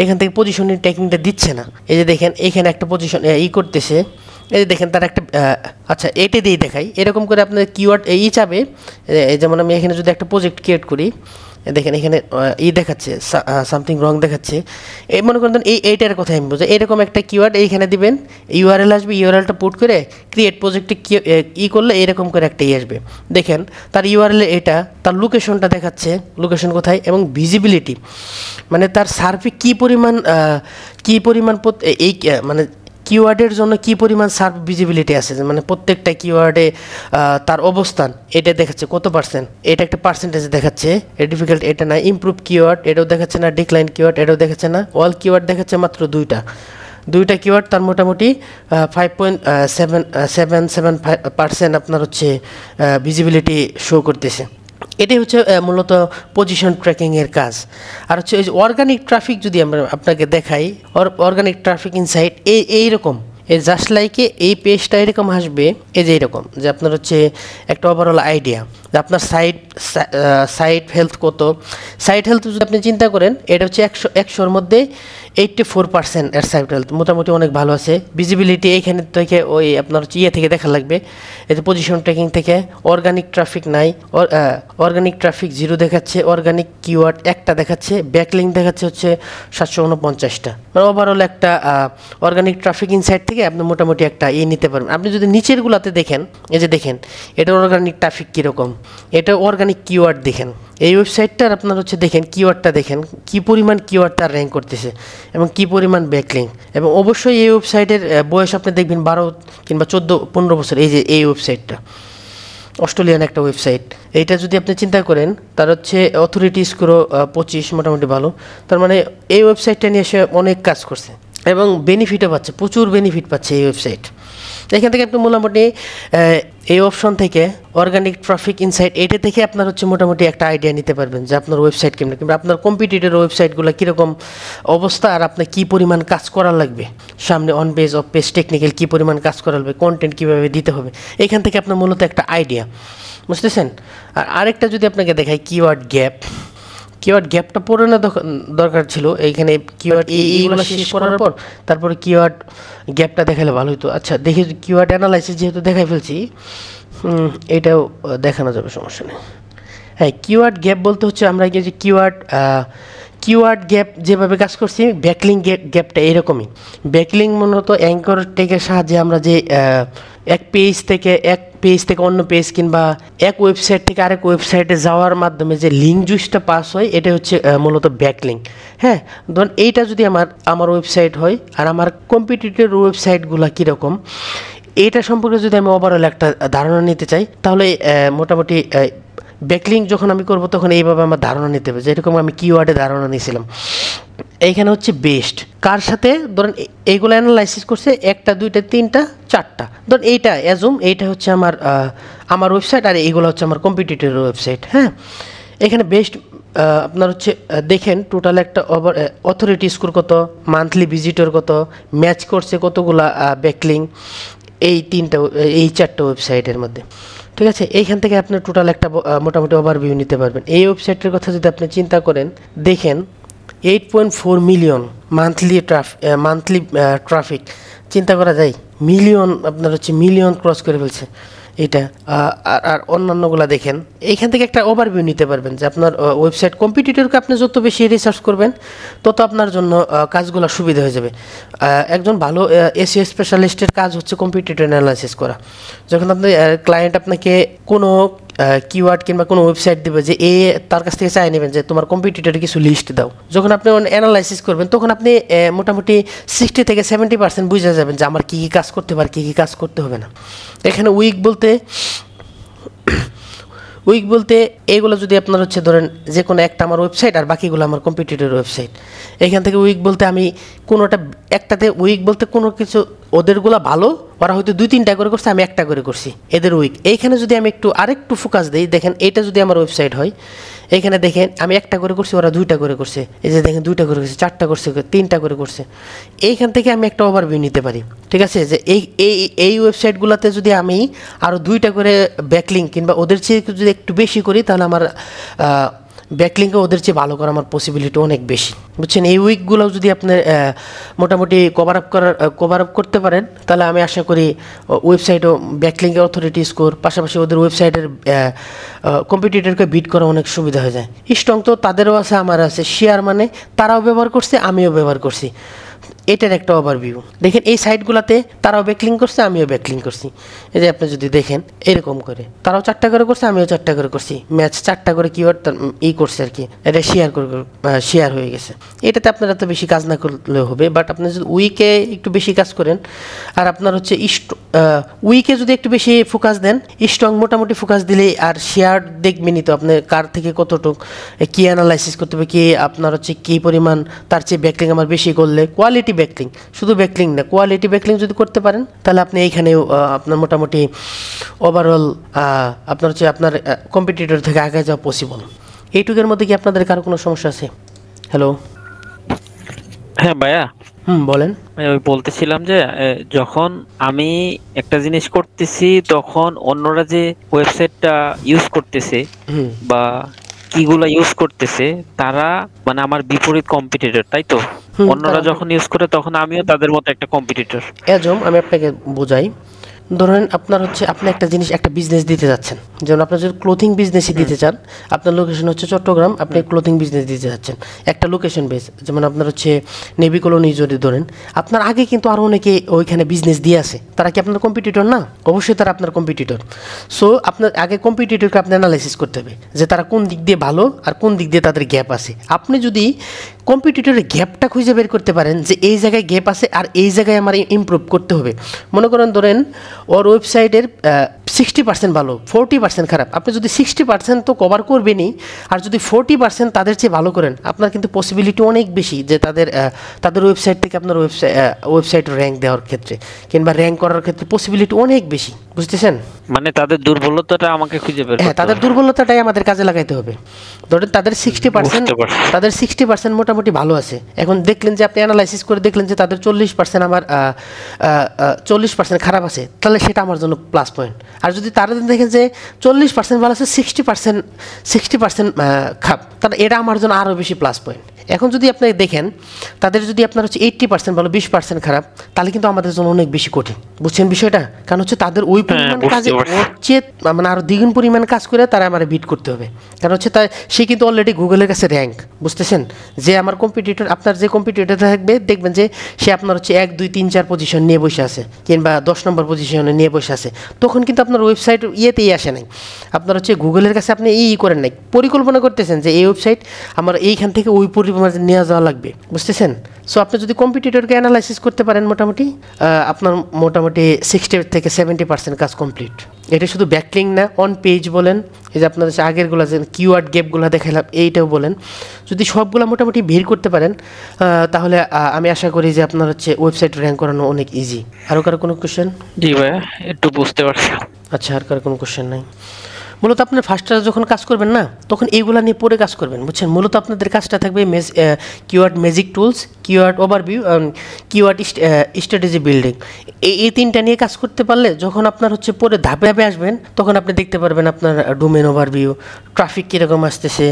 এখান থেকে পজিশনের ট্যাগিংটা দিচ্ছে না। এই যে দেখেন এইখানে একটা পজিশন করতেছে, এই যে দেখেন তার একটা আচ্ছা এটা দিয়ে দেখাই, এরকম করে আপনার কিওয়ার্ড চাবে। যেমন আমি এখানে যদি একটা প্রজেক্ট ক্রিয়েট করি, দেখেন এখানে দেখাচ্ছে সামথিং রং দেখাচ্ছে, এই মনে করেন এইটার কথা আমি বুঝি, এরকম একটা কিওয়ার্ড এইখানে দিবেন, ইউআরএল আসবে, ইউআরএলটা পুট করে ক্রিয়েট প্রজেক্টে করলে এরকম করে একটা আসবে। দেখেন তার ইউআরএল এটা, তার লোকেশনটা দেখাচ্ছে, লোকেশন কোথায়, এবং ভিজিবিলিটি মানে তার সার্ভে কী পরিমাণ এই মানে কিওয়ার্ডের জন্য কী পরিমাণ সার্ভ ভিজিবিলিটি আছে, মানে প্রত্যেকটা কিওয়ার্ডে তার অবস্থান এটা দেখাচ্ছে কত পার্সেন্ট, এটা একটা পার্সেন্টেজ দেখাচ্ছে। ডিফিকাল্ট এটা না, ইমপ্রুভ কিওয়ার্ড এটাও দেখাচ্ছে না, ডিক্লাইন কিওয়ার্ড এটাও দেখাচ্ছে না, অল কিওয়ার্ড দেখাচ্ছে মাত্র দুইটা কিওয়ার্ড, তার মোটামুটি 5.77% আপনার হচ্ছে ভিজিবিলিটি শো করতেছে। এটাই হচ্ছে মূলত পজিশন ট্র্যাকিংয়ের কাজ। আর হচ্ছে এই যে অর্গানিক ট্রাফিক যদি আমরা আপনাকে দেখাই, অর্গানিক ট্রাফিক ইনসাইট এইরকম, এই জাস্ট লাইকে এই পেজটা এরকম আসবে, এই যে এরকম যে আপনার হচ্ছে একটা ওভারঅল আইডিয়া যে আপনার সাইট হেলথ কত। সাইট হেলথ যদি আপনি চিন্তা করেন, এটা হচ্ছে 100-এর মধ্যে 84% এর সাইট হেলথ মোটামুটি অনেক ভালো আছে। ভিজিবিলিটি এইখানে থেকে ওই আপনার হচ্ছে থেকে দেখা লাগবে, এই যে পজিশন ট্র্যাকিং থেকে। অর্গানিক ট্রাফিক নাই, অর্গানিক ট্রাফিক 0 দেখাচ্ছে, অর্গানিক কিওয়ার্ড একটা দেখাচ্ছে, ব্যাকলিঙ্ক দেখাচ্ছে হচ্ছে 749টা। ওভারঅল একটা অর্গানিক ট্রাফিক ইনসাইট থেকে আপনি মোটামুটি একটা নিতে পারবেন। আপনি যদি নিচেরগুলোতে দেখেন, এই যে দেখেন এটা অর্গানিক ট্রাফিক কীরকম, এটা অর্গানিক কিওয়ার্ড দেখেন। এই ওয়েবসাইটটার আপনার হচ্ছে দেখেন কিওয়ার্ডটা দেখেন কী পরিমাণ কিওয়ার্ড তার র্যাঙ্ক করতেছে এবং কী পরিমাণ ব্যাকলিঙ্ক। এবং অবশ্যই এই ওয়েবসাইটের বয়স আপনি দেখবেন 12 কিংবা 14-15 বছর। এই যে এই ওয়েবসাইটটা অস্ট্রেলিয়ান একটা ওয়েবসাইট, এইটা যদি আপনি চিন্তা করেন তার হচ্ছে অথরিটি স্কোরও 25, মোটামুটি ভালো। তার মানে এই ওয়েবসাইটটা নিয়ে এসে অনেক কাজ করছে এবং বেনিফিটও পাচ্ছে, প্রচুর বেনিফিট পাচ্ছে এই ওয়েবসাইট। এখান থেকে আপনি মোটামুটি এই অপশন থেকে অর্গানিক ট্রাফিক ইনসাইট এটা থেকে আপনার হচ্ছে মোটামুটি একটা আইডিয়া নিতে পারবেন যে আপনার ওয়েবসাইট কেমন, কিংবা আপনার কম্পিটিটর ওয়েবসাইটগুলো কীরকম অবস্থা আর আপনার কী পরিমাণ কাজ করা লাগবে, সামনে on page off page technical কী পরিমাণ কাজ করা লাগবে, কন্টেন্ট কীভাবে দিতে হবে, এখান থেকে আপনার মূলত একটা আইডিয়া, বুঝতেছেন। আর আরেকটা যদি আপনাকে দেখাই কিওয়ার্ড গ্যাপটা পড়ে না দরকার ছিল, এইখানে কিওয়ার্ড এইগুলো শেষ করার পর তারপরে কিওয়ার্ড গ্যাপটা দেখালে ভালো হতো। আচ্ছা দেখি কিওয়ার্ড অ্যানালাইসিস যেহেতু দেখাই ফেলছি, এটাও দেখানো যাবে, সমস্যা নেই। হ্যাঁ, কিওয়ার্ড গ্যাপ বলতে হচ্ছে আমরা যে কিওয়ার্ড গ্যাপ যেভাবে কাজ করছি, ব্যাকলিং গ্যাপটা এরকমই। ব্যাকলিং মূলত অ্যাঙ্কর টেকের সাহায্যে আমরা যে এক পেজ থেকে অন্য পেজ কিংবা এক ওয়েবসাইট থেকে আরেক ওয়েবসাইটে যাওয়ার মাধ্যমে যে লিঙ্ক জুইসটা পাস হয়, এটা হচ্ছে মূলত ব্যাকলিঙ্ক। হ্যাঁ, ধরুন এইটা যদি আমার ওয়েবসাইট হয় আর আমার কম্পিটিটর ওয়েবসাইটগুলো কীরকম, এইটা সম্পর্কে যদি আমি ওভারঅল একটা ধারণা নিতে চাই, তাহলে মোটামুটি ব্যাকলিঙ্ক যখন আমি করব তখন এইভাবে আমার ধারণা নিতে হবে, যেরকম আমি কিওয়ার্ডে ধারণা নিয়েছিলাম। এইখানে হচ্ছে বেস্ট কার সাথে ধরেন এইগুলো অ্যানালাইসিস করছে 1টা 2টা 3টা 4টা, ধরেন এইটা অ্যাজুম এইটা হচ্ছে আমার ওয়েবসাইট আর এইগুলো হচ্ছে আমার কম্পিটিটরের ওয়েবসাইট। হ্যাঁ, এখানে বেস্ট আপনার হচ্ছে দেখেন টোটাল একটা অথরিটি স্কোর কত, মান্থলি ভিজিটর কত, ম্যাচ করছে কতগুলা ব্যাকলিং, এই 4টা ওয়েবসাইটের মধ্যে। ঠিক আছে, এইখান থেকে আপনি টোটাল একটা মোটামুটি ওভারভিউ নিতে পারবেন। এই ওয়েবসাইটের কথা যদি আপনি চিন্তা করেন, দেখেন 8.4 মিলিয়ন মান্থলি ট্রাফিক, চিন্তা করা যায় মিলিয়ন, আপনার হচ্ছে মিলিয়ন ক্রস করে ফেলছে এটা। আর অন্যান্যগুলো দেখেন, এইখান থেকে একটা ওভারভিউ নিতে পারবেন যে আপনার ওয়েবসাইট কম্পিটিটরকে আপনি যত বেশি রিসার্চ করবেন তত আপনার জন্য কাজগুলো সুবিধা হয়ে যাবে। একজন ভালো এসইও স্পেশালিস্টের কাজ হচ্ছে কম্পিটিটর অ্যানালাইসিস করা। যখন আপনি ক্লায়েন্ট আপনাকে কোনো কিওয়ার্ড কিংবা কোনো ওয়েবসাইট দেবে যে তার কাছ থেকে চাই নেবেন যে তোমার কম্পিটিটরের কিছু লিস্ট দাও, যখন আপনি অ্যানালাইসিস করবেন তখন আপনি মোটামুটি 60 থেকে 70% বুঝে যাবেন যে আমার কী কী কাজ করতে পারে, কী কী কাজ করতে হবে না। এখানে উইক বলতে এইগুলো যদি আপনার হচ্ছে ধরেন যে কোনো একটা আমার ওয়েবসাইট আর বাকিগুলো আমার কম্পিটিটর ওয়েবসাইট, এখান থেকে উইক বলতে আমি একটাতে উইক বলতে কোনো কিছু ওদেরগুলো ভালো, ওরা হয়তো 2-3টা করে করছে, আমি একটা করে করছি, এদের উইক। এইখানে যদি আমি আরেকটু ফোকাস দিই, দেখেন এইটা যদি আমার ওয়েবসাইট হয়, এইখানে দেখেন আমি একটা করে করছি, ওরা 2টা করে করছে, এই যে দেখেন 2টা করে করছে, 4টা করছে, 3টা করে করছে। এইখান থেকে আমি একটা ওভারভিউ নিতে পারি। ঠিক আছে, যে এই ওয়েবসাইটগুলোতে যদি আমি আরও 2টা করে ব্যাকলিং কিংবা ওদের চেয়ে যদি একটু বেশি করি, তাহলে আমার ব্যাকলিংকে ওদের চেয়ে ভালো করা আমার পসিবিলিটি অনেক বেশি, বুঝছেন। এই উইকগুলো যদি আপনি মোটামুটি কভার আপ করতে পারেন, তাহলে আমি আশা করি ওয়েবসাইটও ব্যাকলিংয়ের অথরিটি স্কোর, পাশাপাশি ওদের ওয়েবসাইটের কম্পিটিটরকে বিট করা অনেক সুবিধা হয়ে যায়। স্ট্রং তো তাদেরও আছে, আমার আছে। শেয়ার মানে তারাও ব্যবহার করছে, আমিও ব্যবহার করছি, এটার একটা ওভারভিউ। দেখেন এই সাইটগুলোতে তারাও ব্যাকলিং করছে, আমিও ব্যাকলিং করছি। এই যে আপনি যদি দেখেন এরকম করে তারাও 4টা করে করছে, আমিও 4টা করে করছি, ম্যাচ 4টা করে কিওয়ার্ড করছে আর কি, এটা শেয়ার হয়ে গেছে। এটাতে আপনারা তো বেশি কাজ না করলেও হবে, বাট আপনি যদি উইকে একটু বেশি কাজ করেন আর আপনার হচ্ছে উইকে যদি একটু বেশি ফোকাস দেন, স্ট্রং মোটামুটি ফোকাস দিলে আর শেয়ার দেখবেনই তো আপনি কার থেকে কতটুকু কী অ্যানালাইসিস করতে হবে, কি আপনার হচ্ছে কী পরিমাণ তার চেয়ে ব্যাকলিং আমার বেশি করলে, কোয়ালিটি ব্যাকলিং, শুধু ব্যাকলিং না, কোয়ালিটি ব্যাকলিং যদি করতে পারেন, তাহলে আপনি এইখানেও আপনার মোটামুটি ওভারঅল আপনার হচ্ছে আপনার কম্পিটিটর থেকে আগে যাওয়া পসিবল। এইটুকের মধ্যে কি আপনাদের কারো কোনো সমস্যা আছে? হ্যালো, হ্যাঁ ভাইয়া, বলেন। ওই বলতেছিলাম যে যখন আমি একটা জিনিস করতেছি, তখন অন্যরা যে ওয়েবসাইটটা ইউজ করতেছে বা কিগুলা ইউজ করতেছে, তারা মানে আমার বিপরীত কম্পিটিটর, তাই তো? অন্যরা যখন ইউজ করে তখন আমিও তাদের মতো একটা কম্পিটিটর। আমি আপনাকে বোঝাই, ধরেন আপনার হচ্ছে আপনি একটা জিনিস একটা বিজনেস দিতে যাচ্ছেন, যেমন আপনার যদি ক্লোথিং বিজনেসই দিতে চান, আপনার লোকেশন হচ্ছে চট্টগ্রাম, আপনি ক্লোথিং বিজনেস দিতে যাচ্ছেন, একটা লোকেশন বেস, যেমন আপনার হচ্ছে নেভি কলোনি যদি ধরেন, আপনার আগে কিন্তু আরও অনেকে ওইখানে বিজনেস দিয়ে আছে, তারা কি আপনার কম্পিটিটর না? অবশ্যই তারা আপনার কম্পিটিটর। সো আপনার আগে কম্পিটিটরকে আপনি অ্যানালাইসিস করতে হবে যে তারা কোন দিক দিয়ে ভালো আর কোন দিক দিয়ে তাদের গ্যাপ আছে। আপনি যদি কম্পিটিটরের গ্যাপটা খুঁজে বের করতে পারেন যে এই জায়গায় গ্যাপ আছে আর এই জায়গায় আমার ইমপ্রুভ করতে হবে, মনে করেন ধরেন ওর ওয়েবসাইটের 60% ভালো, 40% খারাপ, আপনি যদি 60% তো কভার করবেনই, আর যদি 40% তাদের চেয়ে ভালো করেন, আপনার কিন্তু পসিবিলিটি অনেক বেশি যে তাদের ওয়েবসাইট থেকে আপনার ওয়েবসাইট র্যাঙ্ক দেওয়ার ক্ষেত্রে কিংবা র্যাঙ্ক করার ক্ষেত্রে পসিবিলিটি অনেক বেশি, বুঝতেছেন? মানে তাদের দুর্বলতাটা আমাকে খুঁজে বের করতে হবে। হ্যাঁ, তাদের দুর্বলতাটাই আমাদের কাজে লাগাইতে হবে। ধরেন তাদের 60% মোটামুটি ভালো আছে, এখন দেখলেন যে আপনি অ্যানালাইসিস করে দেখলেন যে তাদের 40% আমার 40% খারাপ আছে, তাহলে সেটা আমার জন্য প্লাস পয়েন্ট। আর যদি তারা দেখেন যে 40% ভালো আছে, 60% খারাপ, তাহলে এটা আমার জন্য আরও বেশি প্লাস পয়েন্ট। এখন যদি আপনি দেখেন তাদের যদি আপনার হচ্ছে 80% ভালো, 20% খারাপ, তাহলে কিন্তু আমাদের জন্য অনেক বেশি কঠিন, বুঝছেন বিষয়টা? কারণ হচ্ছে তাদের ওই পরিমাণ কাজে হচ্ছে মানে আরও দ্বিগুণ পরিমাণ কাজ করে তারা আমার বিট করতে হবে, কারণ হচ্ছে সে কিন্তু অলরেডি গুগলের কাছে র্যাঙ্ক, বুঝতেছেন? যে আমার কম্পিটিটর, আপনার যে কম্পিটিটর থাকবে দেখবেন যে সে আপনার হচ্ছে 1, 2, 3, 4 পজিশন নিয়ে বসে আছে কিংবা 10 নম্বর পজিশনে নিয়ে বসে আছে, তখন কিন্তু আপনার ওয়েবসাইট ইয়েতেই আসে নাই, আপনার হচ্ছে গুগলের কাছে আপনি করেন নাই, পরিকল্পনা করতেছেন যে এই ওয়েবসাইট আমার এইখান থেকে ওই পরিমাণ নিয়ে যাওয়া লাগবে, বুঝতেছেন? সো আপনি যদি কম্পিটিটরকে অ্যানালাইসিস করতে পারেন মোটামুটি আপনার মোটামুটি 60 থেকে 70% কাজ কমপ্লিট। এটা শুধু ব্যাকলিঙ্ক না, অন পেজ বলেন, এই যে আপনার হচ্ছে আগেরগুলো যে কিওয়ার্ড গ্যাপগুলো দেখালাম এইটাও বলেন, যদি সবগুলো মোটামুটি ভিড় করতে পারেন তাহলে আমি আশা করি যে আপনার হচ্ছে ওয়েবসাইট র্যাঙ্ক করানো অনেক ইজি। আরও কারো কোনো কোশ্চেন? জি ভাই, একটু বুঝতে পারছি। আচ্ছা, আর কারো কোনো কোশ্চেন নাই? মূলত আপনার ফার্স্টটা যখন কাজ করবেন না, তখন এইগুলা নিয়ে পরে কাজ করবেন, বুঝছেন। মূলত আপনাদের কাজটা থাকবে keyword magic tools, keyword overview, keyword strategy building, এই তিনটা নিয়ে কাজ করতে পারলে যখন আপনার হচ্ছে পরে ধাপে ধাপে আসবেন, তখন আপনি দেখতে পারবেন আপনার ডোমেন ওভারভিউ, ট্রাফিক কীরকম আসতেছে,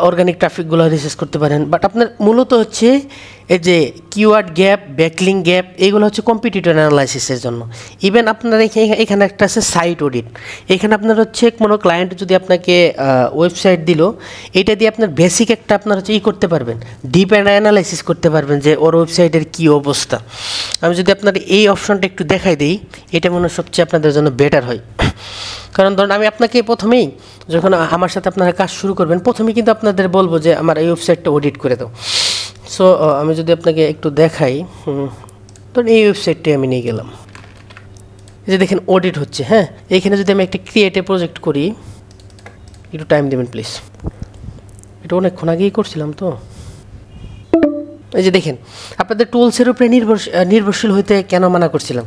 অর্গানিক ট্রাফিকগুলো রিসার্চ করতে পারেন। বাট আপনার মূলত হচ্ছে এই যে কিওয়ার্ড গ্যাপ, ব্যাকলিং গ্যাপ, এগুলো হচ্ছে কম্পিটিটর অ্যানালাইসিসের জন্য। ইভেন আপনার এখানে একটা আছে সাইট অডিট। এখানে আপনার হচ্ছে কোনো ক্লায়েন্ট যদি আপনাকে ওয়েবসাইট দিল, এটা দিয়ে আপনার বেসিক একটা আপনার হচ্ছে করতে পারবেন, ডিপ অ্যানালাইসিস করতে পারবেন যে ওর ওয়েবসাইটের কী অবস্থা। আমি যদি আপনার এই অপশনটা একটু দেখাই দিই, এটা মনে হয় সবচেয়ে আপনাদের জন্য বেটার হয়। কারণ ধরুন আমি আপনাকে প্রথমেই যখন আমার সাথে আপনারা কাজ শুরু করবেন, প্রথমেই কিন্তু আপনাদের বলবো যে আমার এই ওয়েবসাইটটা অডিট করে দাও। সো আমি যদি আপনাকে একটু দেখাই, ধরুন এই ওয়েবসাইটটি আমি নিয়ে গেলাম, এই যে দেখেন অডিট হচ্ছে। হ্যাঁ, এইখানে যদি আমি একটা ক্রিয়েট এ প্রজেক্ট করি, একটু টাইম দেবেন প্লিজ, এটা অনেকক্ষণ আগেই করছিলাম তো। এই যে দেখেন আপনাদের টুলসের উপরে নির্ভরশীল হইতে কেন মানা করছিলাম,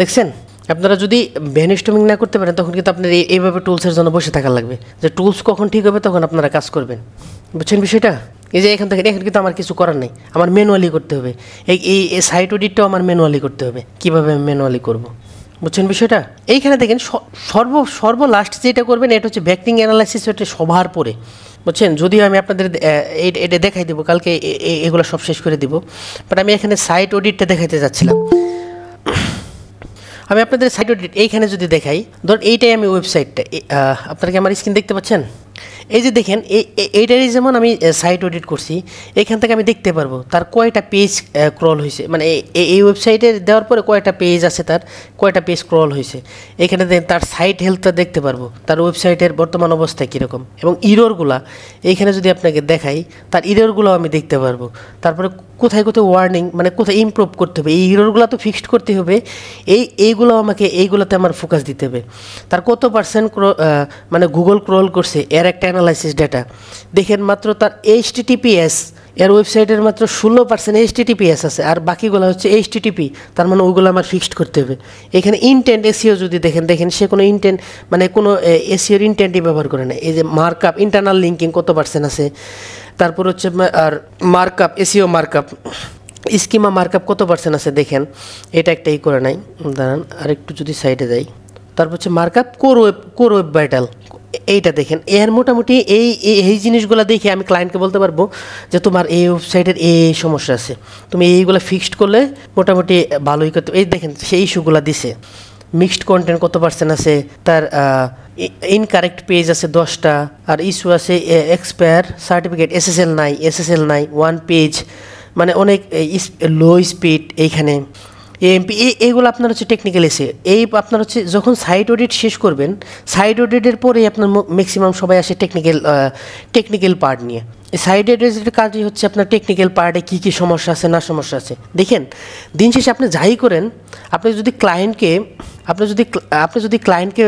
দেখছেন। আপনারা যদি ব্রেনস্টর্মিং না করতে পারেন, তখন কিন্তু আপনার এইভাবে টুলসের জন্য বসে থাকা লাগবে, যে টুলস কখন ঠিক হবে তখন আপনারা কাজ করবেন, বুঝছেন বিষয়টা। এই যে এখান কিন্তু আমার কিছু করার নেই, আমার ম্যানুয়ালি করতে হবে। এই সাইট অডিটটাও আমার ম্যানুয়ালি করতে হবে। কীভাবে আমি ম্যানুয়ালি করব, বুঝছেন বিষয়টা। এইখানে দেখেন সর্বলাস্ট যেটা করবেন, এটা হচ্ছে ব্যাকলিং অ্যানালাইসিস, এটা সবার পরে, বুঝছেন। যদিও আমি আপনাদের এটা দেখাই দেবো কালকে, এগুলো সব শেষ করে দিব, বাট আমি এখানে সাইট অডিটটা দেখাইতে যাচ্ছিলাম। আমি আপনাদের সাইট অডিট এইখানে যদি দেখাই, ধরুন এইটাই আমি ওয়েবসাইটটা, আপনারা কি আমার স্ক্রিন দেখতে পাচ্ছেন? এই যে দেখেন এইটারই যেমন আমি সাইট অডিট করছি, এখান থেকে আমি দেখতে পারবো তার কয়টা পেজ ক্রল হয়েছে, মানে এই ওয়েবসাইটে দেওয়ার পরে কয়টা পেজ আছে, তার কয়টা পেজ ক্রল হয়েছে। এখানে তার সাইট হেলথটা দেখতে পারবো, তার ওয়েবসাইটের বর্তমান অবস্থা কীরকম, এবং ইররগুলা এইখানে যদি আপনাকে দেখাই, তার ইররগুলো আমি দেখতে পারবো। তারপরে কোথায় কোথায় ওয়ার্নিং, মানে কোথায় ইমপ্রুভ করতে হবে, এই ইররগুলো তো ফিক্সড করতে হবে, এইগুলোতে আমার ফোকাস দিতে হবে। তার কত পার্সেন্ট মানে গুগল ক্রল করছে, এর একটা অ্যানালাইসিস ডেটা দেখেন। মাত্র তার HTTPS, এর ওয়েবসাইটের মাত্র 16% HTTPS আছে, আর বাকিগুলো হচ্ছে HTTP, তার মানে ওইগুলো আমার ফিক্সড করতে হবে। এখানে ইনটেন্ট এসিও যদি দেখেন সে কোনো ইনটেন্ট, মানে কোনো এসিওর ইনটেন্টই ব্যবহার করে না। এই যে মার্কআপ, ইন্টারনাল লিঙ্কিং কত পার্সেন্ট আছে, তারপর হচ্ছে আর markup, SEO markup, schema markup কত পার্সেন্ট আছে দেখেন, এটা একটাই করে নাই। দাঁড়ান আর একটু যদি সাইডে যাই, তারপর হচ্ছে মার্কআপ কোর ওয়েব ভাইটাল, এইটা দেখেন। এর মোটামুটি এই জিনিসগুলো দেখে আমি ক্লায়েন্টকে বলতে পারবো যে তোমার এই ওয়েবসাইটের এই সমস্যা আছে, তুমি এইগুলো ফিক্সড করলে মোটামুটি ভালোই করতে। এই দেখেন সেই ইস্যুগুলো দিছে, মিক্সড কন্টেন্ট কত পার্সেন্ট আছে, তার ইনকারেক্ট পেজ আছে 10টা, আর ইস্যু আছে এক্সপায়ার সার্টিফিকেট, SSL নাই 1 পেজ, মানে অনেক লো স্পিড, এইখানে AMP, এইগুলো আপনার হচ্ছে টেকনিক্যাল এসে। এই আপনার হচ্ছে যখন সাইট অডিট শেষ করবেন, সাইট অডিটের পরেই আপনার ম্যাক্সিমাম সবাই আসে টেকনিক্যাল পার্ট নিয়ে। এই সাইট অডিটের কাজই হচ্ছে আপনার টেকনিক্যাল পার্টে কী কী সমস্যা আছে না সমস্যা আছে দেখেন। দিন শেষে আপনি যাই করেন, আপনি যদি ক্লায়েন্টকে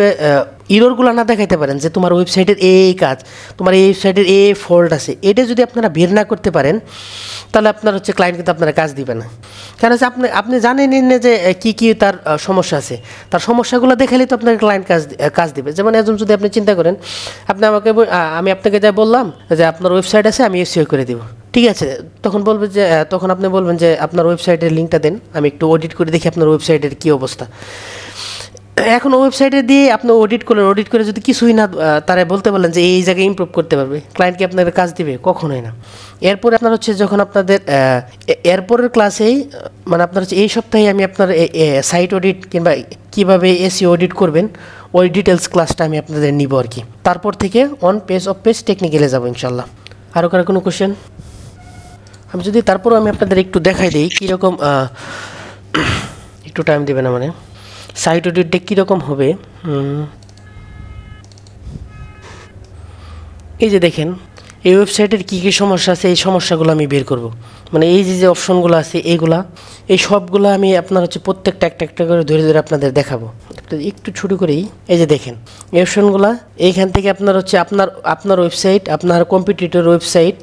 ইররগুলো না দেখাইতে পারেন যে তোমার ওয়েবসাইটের এই কাজ, তোমার এই ওয়েবসাইটের এই ফল্ট আছে, এটা যদি আপনারা বের না করতে পারেন, তাহলে আপনার হচ্ছে ক্লায়েন্ট কিন্তু আপনারা কাজ দিবে না। কারণ হচ্ছে আপনি জানেন না যে কী তার সমস্যা আছে, তার সমস্যাগুলো দেখালেই তো আপনার ক্লায়েন্ট কাজ দিবে। যেমন একজন যদি আপনি চিন্তা করেন, আমি আপনাকে যা বললাম যে আপনার ওয়েবসাইট আছে, আমি SEO করে দিব, ঠিক আছে, তখন আপনি বলবেন যে আপনার ওয়েবসাইটের লিঙ্কটা দেন, আমি একটু অডিট করে দেখি আপনার ওয়েবসাইটের কী অবস্থা। এখন ওয়েবসাইটে দিয়ে আপনি অডিট করে যদি কিছুই না, তারা বলতে বললেন যে এই জায়গায় ইমপ্রুভ করতে পারবে, ক্লায়েন্ট কি আপনাদের কাজ দিবে? কখনোই না। এরপরে আপনার হচ্ছে যখন আপনাদের এরপরের ক্লাসেই, মানে আপনার হচ্ছে এই সপ্তাহে আমি আপনার সাইট অডিট কিংবা কীভাবে SEO অডিট করবেন, ওই ডিটেলস ক্লাসটা আমি আপনাদের নিব আর কি। তারপর থেকে অন পেজ অফ পেজ টেকনিক্যালে যাবো ইনশাল্লাহ। আরও কারো কোনো কোশ্চেন? আমি আপনাদের একটু দেখাই দিই কীরকম, একটু টাইম দেবে না, মানে সাইট অডিটটা কীরকম হবে। এই যে দেখেন, এই ওয়েবসাইটের কী কী সমস্যা আছে এই সমস্যাগুলো আমি বের করব। মানে এই যে যে অপশনগুলো আছে এইগুলা, এই সবগুলো আমি আপনার হচ্ছে প্রত্যেকটা একটা একটা করে ধরে ধরে আপনাদের দেখাবো। একটু ছোটো করেই এই যে দেখেন এই অপশনগুলো, এইখান থেকে আপনার হচ্ছে আপনার ওয়েবসাইট, আপনার কম্পিটিটর ওয়েবসাইট,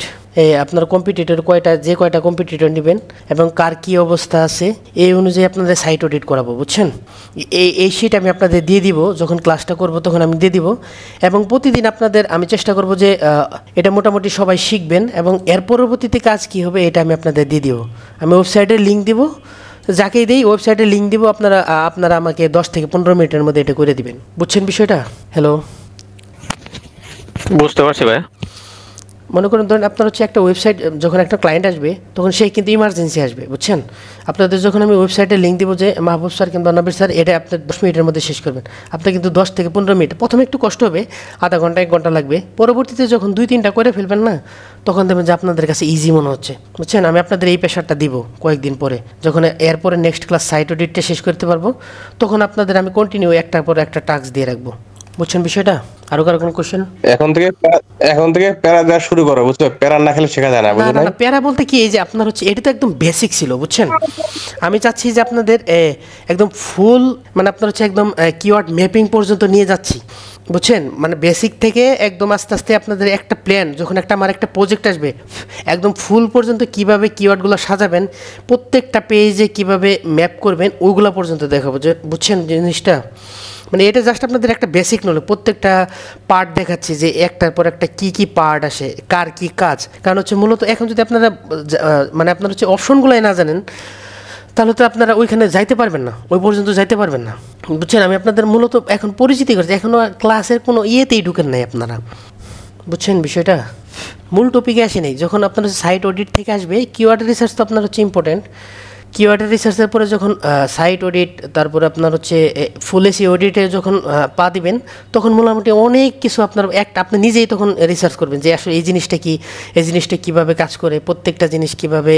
আপনার কম্পিটিটর কয়টা কম্পিটিটর নেবেন এবং কার কী অবস্থা আছে এই অনুযায়ী আপনাদের সাইট অডিট করাবো, বুঝছেন। এই শিট আমি আপনাদের দিয়ে দিব, যখন ক্লাসটা করব তখন আমি দিয়ে দিব। এবং প্রতিদিন আপনাদের আমি চেষ্টা করব যে এটা মোটামুটি সবাই শিখবেন, এবং এর পরবর্তীতে কাজ কী হবে এটা আমি আপনাদের দিয়ে দিব। আমি ওয়েবসাইটের লিঙ্ক দিব, যাকেই দিই ওয়েবসাইটের লিঙ্ক দিব, আপনারা আমাকে 10 থেকে 15 মিনিটের মধ্যে এটা করে দিবেন, বুঝছেন বিষয়টা। হ্যালো, বুঝতে পারছি ভাই। মনে করেন ধরেন আপনার হচ্ছে একটা ওয়েবসাইট, যখন একটা ক্লায়েন্ট আসবে তখন সে কিন্তু ইমার্জেন্সি আসবে, বুঝছেন। আপনাদের যখন আমি ওয়েবসাইটের লিঙ্ক দিব যে মাহবুব স্যার কিংবা নবীর স্যার, এটা আপনার 10 মিনিটের মধ্যে শেষ করবেন, আপনি কিন্তু 10 থেকে 15 মিনিট, প্রথমে একটু কষ্ট হবে, আধা ঘন্টা 1 ঘন্টা লাগবে, পরবর্তীতে যখন 2-3টা করে ফেলবেন না, তখন দেখবেন যে আপনাদের কাছে ইজি মনে হচ্ছে, বুঝছেন। আমি আপনাদের এই প্রেশারটা দিব কয়েকদিন পরে, যখন এরপরে নেক্সট ক্লাস সাইট অডিটটা শেষ করতে পারবো, তখন আপনাদের আমি কন্টিনিউ একটার পর একটা টাস্ক দিয়ে রাখবো, বুঝছেন বিষয়টা। আরো কারো কোনো কোশ্চেন? এখন থেকে প্যারা দেওয়া শুরু করো, বুঝছো? প্যারা না খেলে শেখা যায় না, না বুঝছো? না না, প্যারা বলতে কি, এই যে আপনার হচ্ছে এটা তো একদম বেসিক ছিল, বুঝছেন। আমি চাচ্ছি যে আপনাদের একদম ফুল, মানে আপনার হচ্ছে একদম কিওয়ার্ড ম্যাপিং পর্যন্ত নিয়ে যাচ্ছি, বুঝছেন। মানে বেসিক থেকে একদম আস্তে আস্তে আপনাদের একটা প্ল্যান, যখন আমার একটা প্রজেক্ট আসবে, একদম ফুল পর্যন্ত কিভাবে কিওয়ার্ডগুলো সাজাবেন, প্রত্যেকটা পেজে কিভাবে ম্যাপ করবেন, ওইগুলো পর্যন্ত দেখাবো, যে বুঝছেন জিনিসটা। মানে এটা জাস্ট আপনাদের একটা বেসিক নলেজ, প্রত্যেকটা পার্ট দেখাচ্ছি যে একটার পর একটা কি কি পার্ট আসে, কার কি কাজ। কারণ হচ্ছে মূলত এখন যদি আপনারা মানে আপনার হচ্ছে অপশনগুলোই না জানেন, তাহলে তো আপনারা ওইখানে যাইতে পারবেন না, ওই পর্যন্ত যাইতে পারবেন না, বুঝছেন। আমি আপনাদের মূলত এখন পরিচিতি করছি, এখনও ক্লাসের কোনো ইয়েতেই ঢুকেন নাই আপনারা, বুঝছেন বিষয়টা। মূল টপিকে আসি নাই, যখন আপনার হচ্ছে সাইট অডিট থেকে আসবে, কিওয়ার্ড রিসার্চ তো আপনার হচ্ছে ইম্পর্টেন্ট। কিওয়ার্ডের রিসার্চের পরে যখন সাইট অডিট, তারপরে আপনার হচ্ছে ফুল এসি অডিটে যখন পা দিবেন, তখন মোটামুটি অনেক কিছু আপনি নিজেই তখন রিসার্চ করবেন যে আসলে এই জিনিসটা কি, এই জিনিসটা কীভাবে কাজ করে, প্রত্যেকটা জিনিস কীভাবে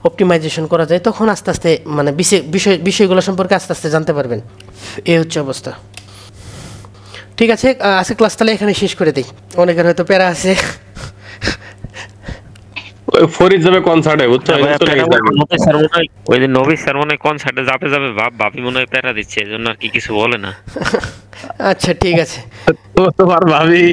অপটিমাইজেশন করা যায়, তখন আস্তে আস্তে মানে বিষয়গুলো সম্পর্কে আস্তে আস্তে জানতে পারবেন। এই হচ্ছে অবস্থা। ঠিক আছে, আজকে ক্লাস তাহলে এখানে শেষ করে দিই, অনেকের হয়তো প্যারা আছে। ওই ফরিদ যাবে কনসার্টে, বুঝছো? ওই যে নবী স্যার মনে হয় কনসার্টে যাবে ভাবি মনে হয় প্যারা দিচ্ছে, এজন্য আর কি কিছু বলে না। আচ্ছা ঠিক আছে। তোমার ভাবি